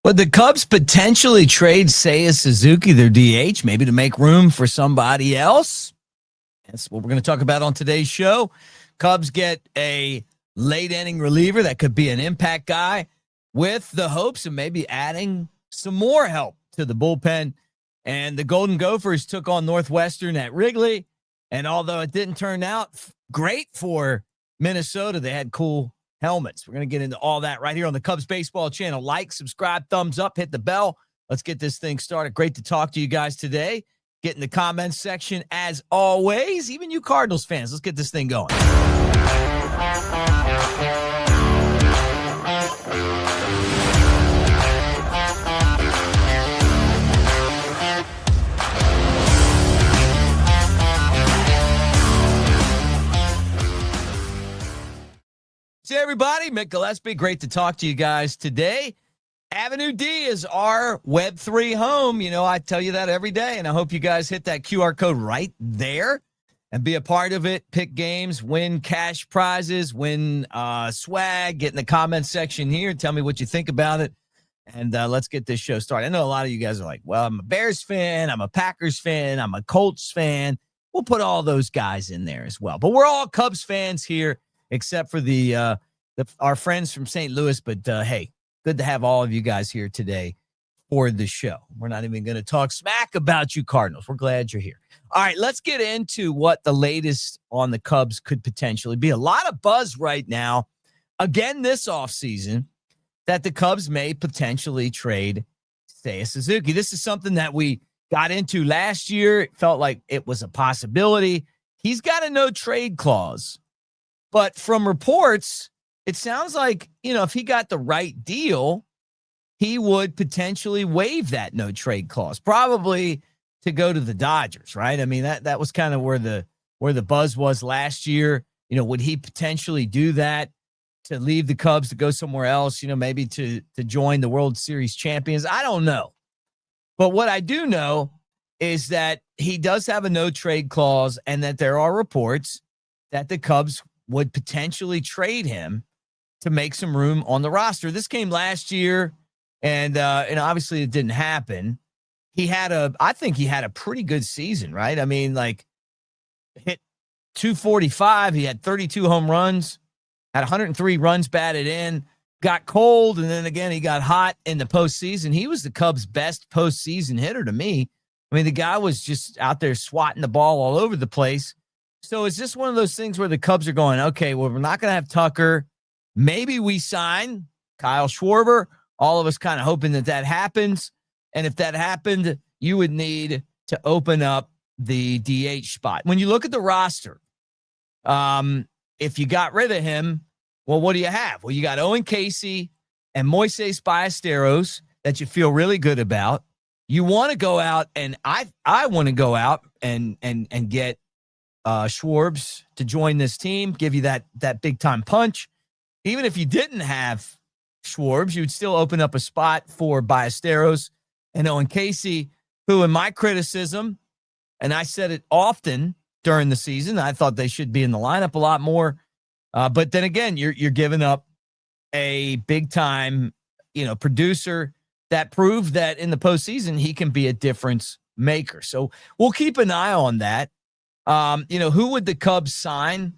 Would the Cubs potentially trade Seiya Suzuki, their DH, maybe to make room for somebody else? That's what we're going to talk about on today's show. Cubs get a late inning reliever that could be an impact guy with the hopes of maybe adding some more help to the bullpen. And the Golden Gophers took on Northwestern at Wrigley. And although it didn't turn out great for Minnesota, they had cool helmets. We're going to get into all that right here on the Cubs Baseball channel. Like, subscribe, thumbs up, hit the bell. Let's get this thing started. Great to talk to you guys today. Get in the comments section as always. Even you Cardinals fans, let's get this thing going. Hey everybody, Mick Gillespie. Great to talk to you guys today. AveD is our Web3 home. You know, I tell you that every day, and I hope you guys hit that QR code right there and be a part of it. Pick games, win cash prizes, win swag. Get in the comments section here. Tell me what you think about it, and let's get this show started. I know a lot of you guys are like, well, I'm a Bears fan, I'm a Packers fan, I'm a Colts fan. We'll put all those guys in there as well. But we're all Cubs fans here, except for our friends from St. Louis. But hey, good to have all of you guys here today for the show. We're not even going to talk smack about you Cardinals. We're glad you're here. All right, let's get into what the latest on the Cubs could potentially be. A lot of buzz right now, again this offseason, that the Cubs may potentially trade Seiya Suzuki. This is something that we got into last year. It felt like it was a possibility. He's got a no-trade clause. But from reports, it sounds like, if he got the right deal, he would potentially waive that no trade clause, probably to go to the Dodgers, right? I mean, that was kind of where the buzz was last year. Would he potentially do that to leave the Cubs to go somewhere else, maybe to join the World Series champions? I don't know. But what I do know is that he does have a no trade clause, and that there are reports that the Cubs would potentially trade him to make some room on the roster. This came last year, and obviously it didn't happen. I think he had a pretty good season, right? I mean, like, hit 245. He had 32 home runs, had 103 runs batted in, got cold, and then again he got hot in the postseason. He was the Cubs' best postseason hitter to me. I mean, the guy was just out there swatting the ball all over the place. So is this one of those things where the Cubs are going, okay, well, we're not going to have Tucker. Maybe we sign Kyle Schwarber. All of us kind of hoping that happens. And if that happened, you would need to open up the DH spot. When you look at the roster, if you got rid of him, well, what do you have? Well, you got Owen Casey and Moises Ballesteros that you feel really good about. You want to go out, and I want to go out and get Schwarbs to join this team, give you that big time punch. Even if you didn't have Schwarbs, you'd still open up a spot for Ballesteros and Owen Casey, who, in my criticism, and I said it often during the season, I thought they should be in the lineup a lot more. But then again, you're giving up a big time, producer that proved that in the postseason he can be a difference maker. So we'll keep an eye on that. Who would the Cubs sign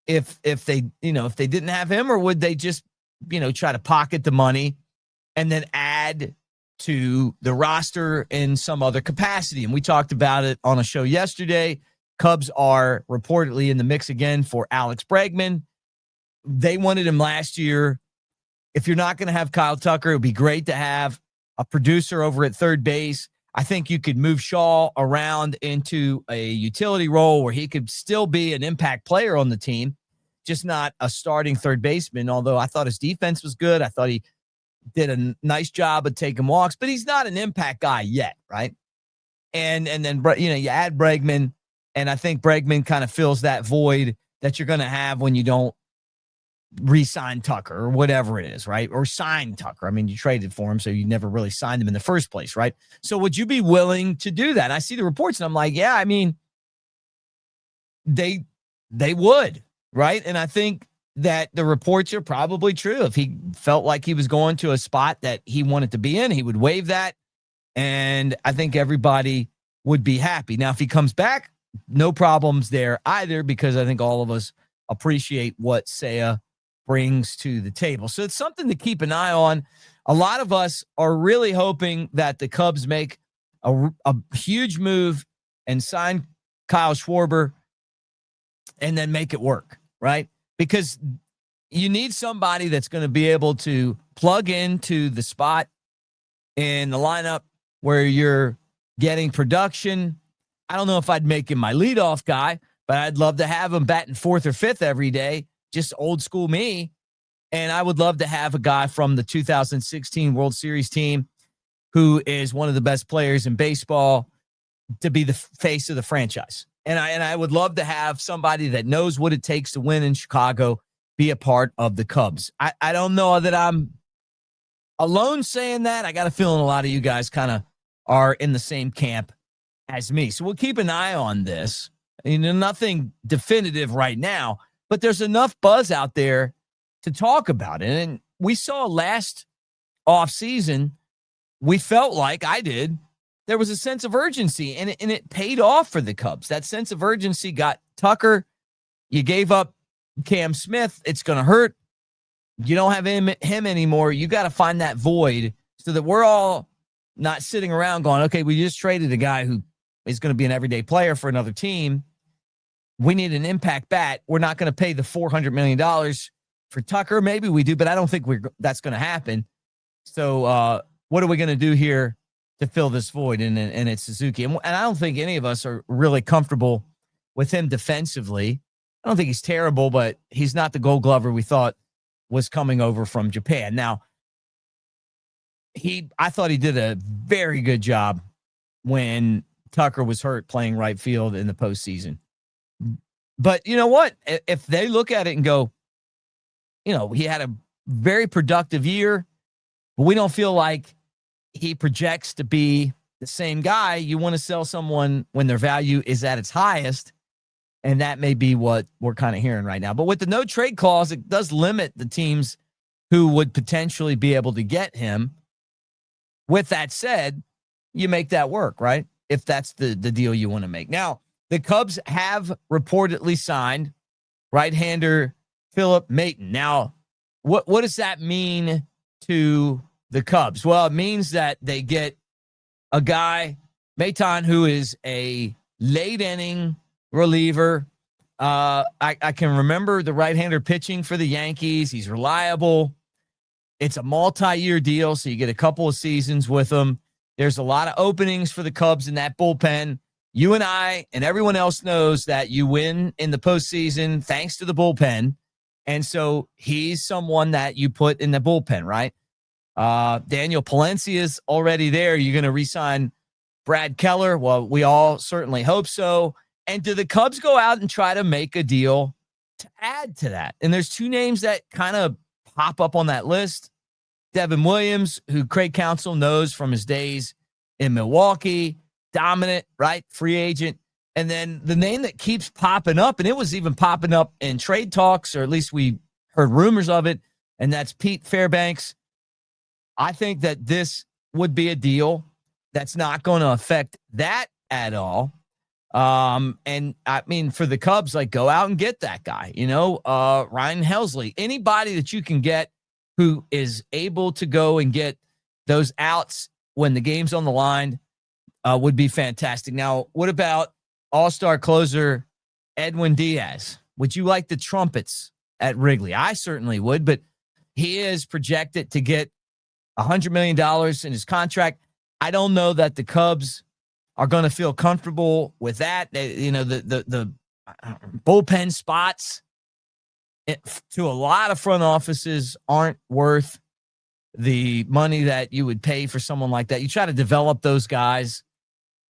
if they didn't have him, or would they just, try to pocket the money and then add to the roster in some other capacity? And we talked about it on a show yesterday. Cubs are reportedly in the mix again for Alex Bregman. They wanted him last year. If you're not going to have Kyle Tucker, it would be great to have a producer over at third base. I think you could move Shaw around into a utility role where he could still be an impact player on the team, just not a starting third baseman, although I thought his defense was good. I thought he did a nice job of taking walks, but he's not an impact guy yet, right? And then, you add Bregman, and I think Bregman kind of fills that void that you're going to have when you don't re-sign Tucker or whatever it is, right? Or sign Tucker. I mean, you traded for him, so you never really signed him in the first place, right? So would you be willing to do that? And I see the reports, and I'm like, yeah, I mean, they would, right? And I think that the reports are probably true. If he felt like he was going to a spot that he wanted to be in, he would waive that. And I think everybody would be happy. Now, if he comes back, no problems there either, because I think all of us appreciate what Seiya brings to the table. So it's something to keep an eye on. A lot of us are really hoping that the Cubs make a huge move and sign Kyle Schwarber and then make it work, right? Because you need somebody that's going to be able to plug into the spot in the lineup where you're getting production. I don't know if I'd make him my leadoff guy, but I'd love to have him batting fourth or fifth every day, just old school me. And I would love to have a guy from the 2016 World Series team who is one of the best players in baseball to be the face of the franchise. And I would love to have somebody that knows what it takes to win in Chicago be a part of the Cubs. I don't know that I'm alone saying that. I got a feeling a lot of you guys kind of are in the same camp as me. So we'll keep an eye on this. Nothing definitive right now, but there's enough buzz out there to talk about it. And we saw last offseason, we felt like, I did, there was a sense of urgency, and it paid off for the Cubs. That sense of urgency got Tucker. You gave up Cam Smith. It's going to hurt. You don't have him anymore. You got to find that void so that we're all not sitting around going, okay, we just traded a guy who is going to be an everyday player for another team. We need an impact bat. We're not going to pay the $400 million for Tucker. Maybe we do, but I don't think that's going to happen. So what are we going to do here to fill this void? And it's Suzuki. And I don't think any of us are really comfortable with him defensively. I don't think he's terrible, but he's not the Gold Glover we thought was coming over from Japan. Now, I thought he did a very good job when Tucker was hurt playing right field in the postseason. But you know what? If they look at it and go, he had a very productive year, but we don't feel like he projects to be the same guy. You want to sell someone when their value is at its highest, and that may be what we're kind of hearing right now. But with the no trade clause, it does limit the teams who would potentially be able to get him. With that said, you make that work, right? If that's the deal you want to make. Now, the Cubs have reportedly signed right-hander Phil Maton. Now, what does that mean to the Cubs? Well, it means that they get a guy, Maton, who is a late-inning reliever. I can remember the right-hander pitching for the Yankees. He's reliable. It's a multi-year deal, so you get a couple of seasons with him. There's a lot of openings for the Cubs in that bullpen. You and I and everyone else knows that you win in the postseason thanks to the bullpen. And so he's someone that you put in the bullpen, right? Daniel Palencia is already there. You're going to re-sign Brad Keller? Well, we all certainly hope so. And do the Cubs go out and try to make a deal to add to that? And there's two names that kind of pop up on that list. Devin Williams, who Craig Counsell knows from his days in Milwaukee, dominant, right? Free agent. And then the name that keeps popping up, and it was even popping up in trade talks, or at least we heard rumors of it, and that's Pete Fairbanks. I think that this would be a deal that's not going to affect that at all. And I mean, for the Cubs, like, go out and get that guy, Ryan Helsley, anybody that you can get who is able to go and get those outs when the game's on the line would be fantastic. Now, what about all-star closer Edwin Diaz? Would you like the trumpets at Wrigley? I certainly would, but he is projected to get $100 million in his contract. I don't know that the Cubs are going to feel comfortable with that. The bullpen spots to a lot of front offices aren't worth the money that you would pay for someone like that. You try to develop those guys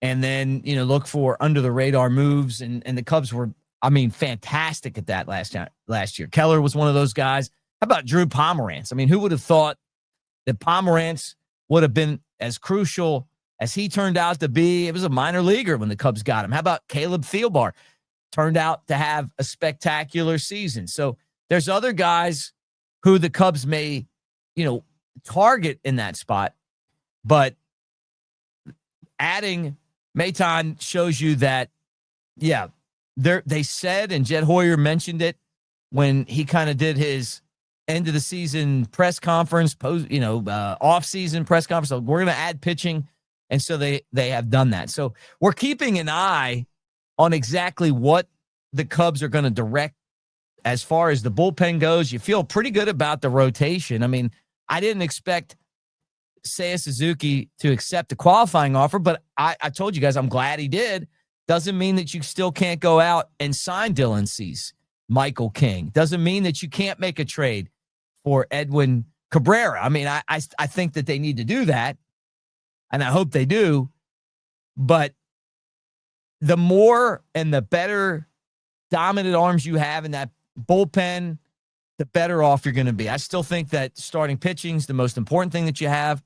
and then, look for under the radar moves. And the Cubs were, fantastic at that last year. Keller was one of those guys. How about Drew Pomerantz? Who would have thought that Pomerantz would have been as crucial as he turned out to be? It was a minor leaguer when the Cubs got him. How about Caleb Thielbar? Turned out to have a spectacular season. So There's other guys who the Cubs may, target in that spot, but adding Maton shows you that, yeah, they said, and Jed Hoyer mentioned it when he kind of did his end of the season press conference, off season press conference. So we're going to add pitching. And so they have done that. So we're keeping an eye on exactly what the Cubs are going to direct as far as the bullpen goes. You feel pretty good about the rotation. I mean, I didn't expect Seiya Suzuki to accept a qualifying offer, but I told you guys I'm glad he did. Doesn't mean that you still can't go out and sign Dylan Cease, Michael King. Doesn't mean that you can't make a trade for Edwin Cabrera. I mean, I think that they need to do that, and I hope they do. But the more and the better dominant arms you have in that bullpen, the better off you're going to be. I still think that starting pitching is the most important thing that you have.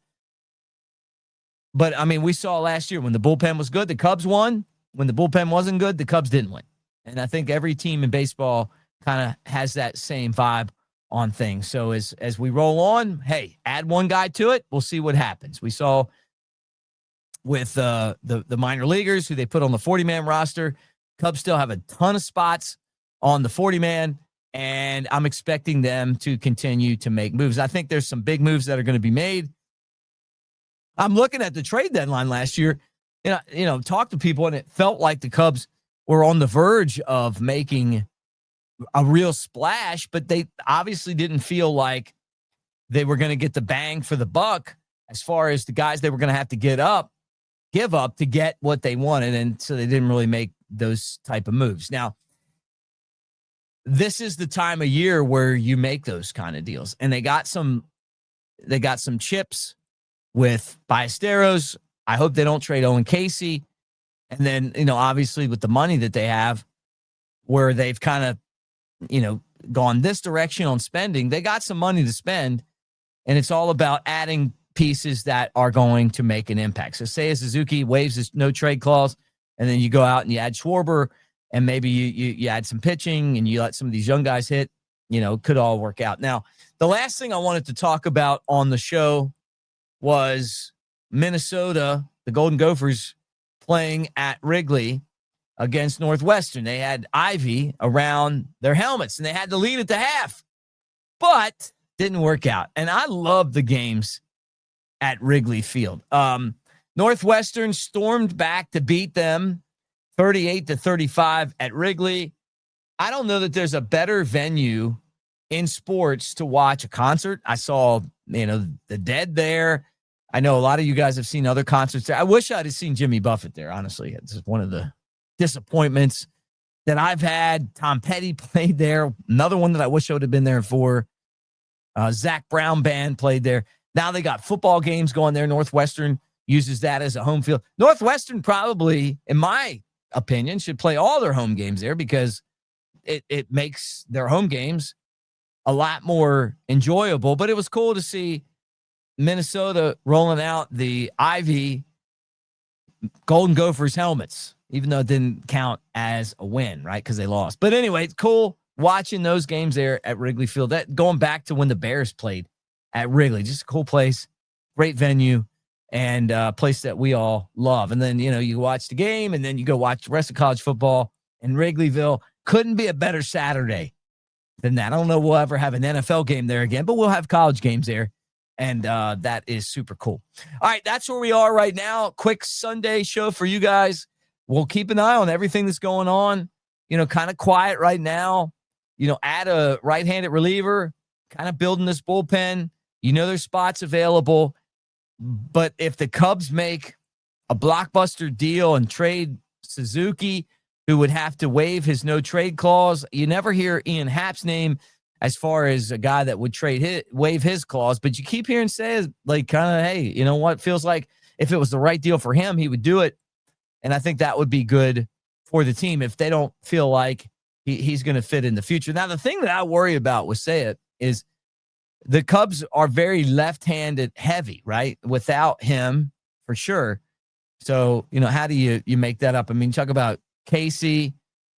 But, I mean, we saw last year when the bullpen was good, the Cubs won. When the bullpen wasn't good, the Cubs didn't win. And I think every team in baseball kind of has that same vibe on things. So as we roll on, hey, add one guy to it. We'll see what happens. We saw with the minor leaguers who they put on the 40-man roster. Cubs still have a ton of spots on the 40-man, and I'm expecting them to continue to make moves. I think there's some big moves that are going to be made. I'm looking at the trade deadline last year, talk to people, and it felt like the Cubs were on the verge of making a real splash, but they obviously didn't feel like they were going to get the bang for the buck as far as the guys they were going to have to give up to get what they wanted. And so they didn't really make those type of moves. Now, this is the time of year where you make those kind of deals. And they got some chips with Ballesteros. I hope they don't trade Owen Casey. And then, obviously with the money that they have, where they've kind of, gone this direction on spending, they got some money to spend, and it's all about adding pieces that are going to make an impact. So Seiya Suzuki waives his no trade clause, and then you go out and you add SCHWARBER, and maybe you add some pitching and you let some of these young guys hit, could all work out. Now, the last thing I wanted to talk about on the show was Minnesota, the Golden Gophers, playing at Wrigley against Northwestern. They had Ivy around their helmets, and they had the lead at the half, but didn't work out. And I love the games at Wrigley Field. Northwestern stormed back to beat them 38-35 at Wrigley. I don't know that there's a better venue in sports to watch a concert. I saw, the Dead there. I know a lot of you guys have seen other concerts there. I wish I'd have seen Jimmy Buffett there, honestly. It's one of the disappointments that I've had. Tom Petty played there. Another one that I wish I would have been there for. Zach Brown Band played there. Now they got football games going there. Northwestern uses that as a home field. Northwestern probably, in my opinion, should play all their home games there because it makes their home games a lot more enjoyable. But it was cool to see Minnesota rolling out the Ivy Golden Gophers helmets, even though it didn't count as a win, right? Because they lost. But anyway, it's cool watching those games there at Wrigley Field. That going back to when the Bears played at Wrigley, just a cool place, great venue, and a place that we all love. And then, you watch the game, and then you go watch the rest of college football in Wrigleyville. Couldn't be a better Saturday than that. I don't know we'll ever have an NFL game there again, but we'll have college games there. And that is super cool. All right, that's where we are right now. Quick Sunday show for you guys. We'll keep an eye on everything that's going on. Kind of quiet right now. Add a right-handed reliever, kind of building this bullpen. There's spots available. But if the Cubs make a blockbuster deal and trade Suzuki, who would have to waive his no-trade clause, you never hear Ian Happ's name as far as a guy that would waive his clause, but you keep hearing say, like, kind of, hey, you know what? Feels like if it was the right deal for him, he would do it. And I think that would be good for the team if they don't feel like he's going to fit in the future. Now, the thing that I worry about with Seiya is the Cubs are very left-handed heavy, right? Without him, for sure. So, how do you make that up? I mean, talk about Casey.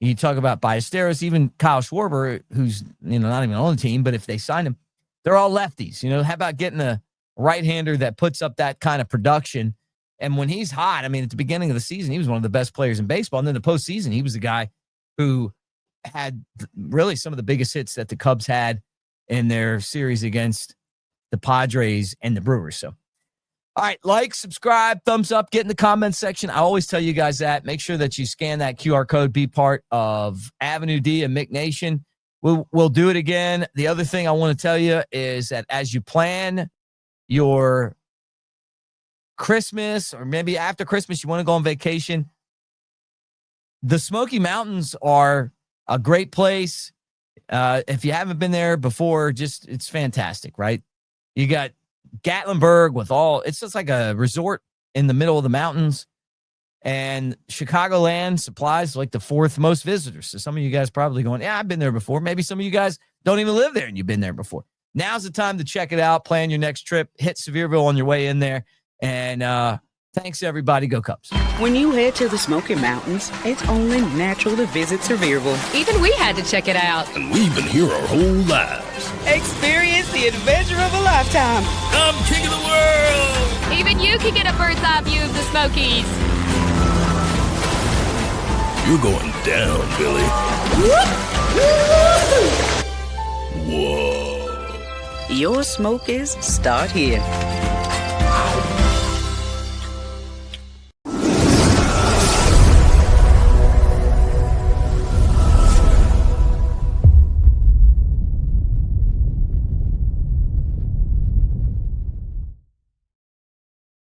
You talk about Ballesteros, even Kyle Schwarber, who's not even on the team, but if they sign him, they're all lefties. How about getting a right-hander that puts up that kind of production? And when he's hot, at the beginning of the season, he was one of the best players in baseball. And then the postseason, he was the guy who had really some of the biggest hits that the Cubs had in their series against the Padres and the Brewers. So, all right, like, subscribe, thumbs up, get in the comments section. I always tell you guys that. Make sure that you scan that QR code, be part of AveD and Mick Nation. We'll do it again. The other thing I want to tell you is that as you plan your Christmas, or maybe after Christmas, you want to go on vacation, the Smoky Mountains are a great place. If you haven't been there before, it's fantastic, right? You got Gatlinburg it's just like a resort in the middle of the mountains. And Chicagoland supplies like the 4th most visitors. So some of you guys probably going, yeah, I've been there before. Maybe some of you guys don't even live there and you've been there before. Now's the time to check it out, plan your next trip, hit Sevierville on your way in there. And thanks, everybody. Go Cubs. When you head to the Smoky Mountains, it's only natural to visit Sevierville. Even we had to check it out. And we've been here our whole lives. Experience the adventure of a lifetime. I'm king of the world. Even you can get a bird's eye view of the Smokies. You're going down, Billy. Whoa. Your Smokies start here.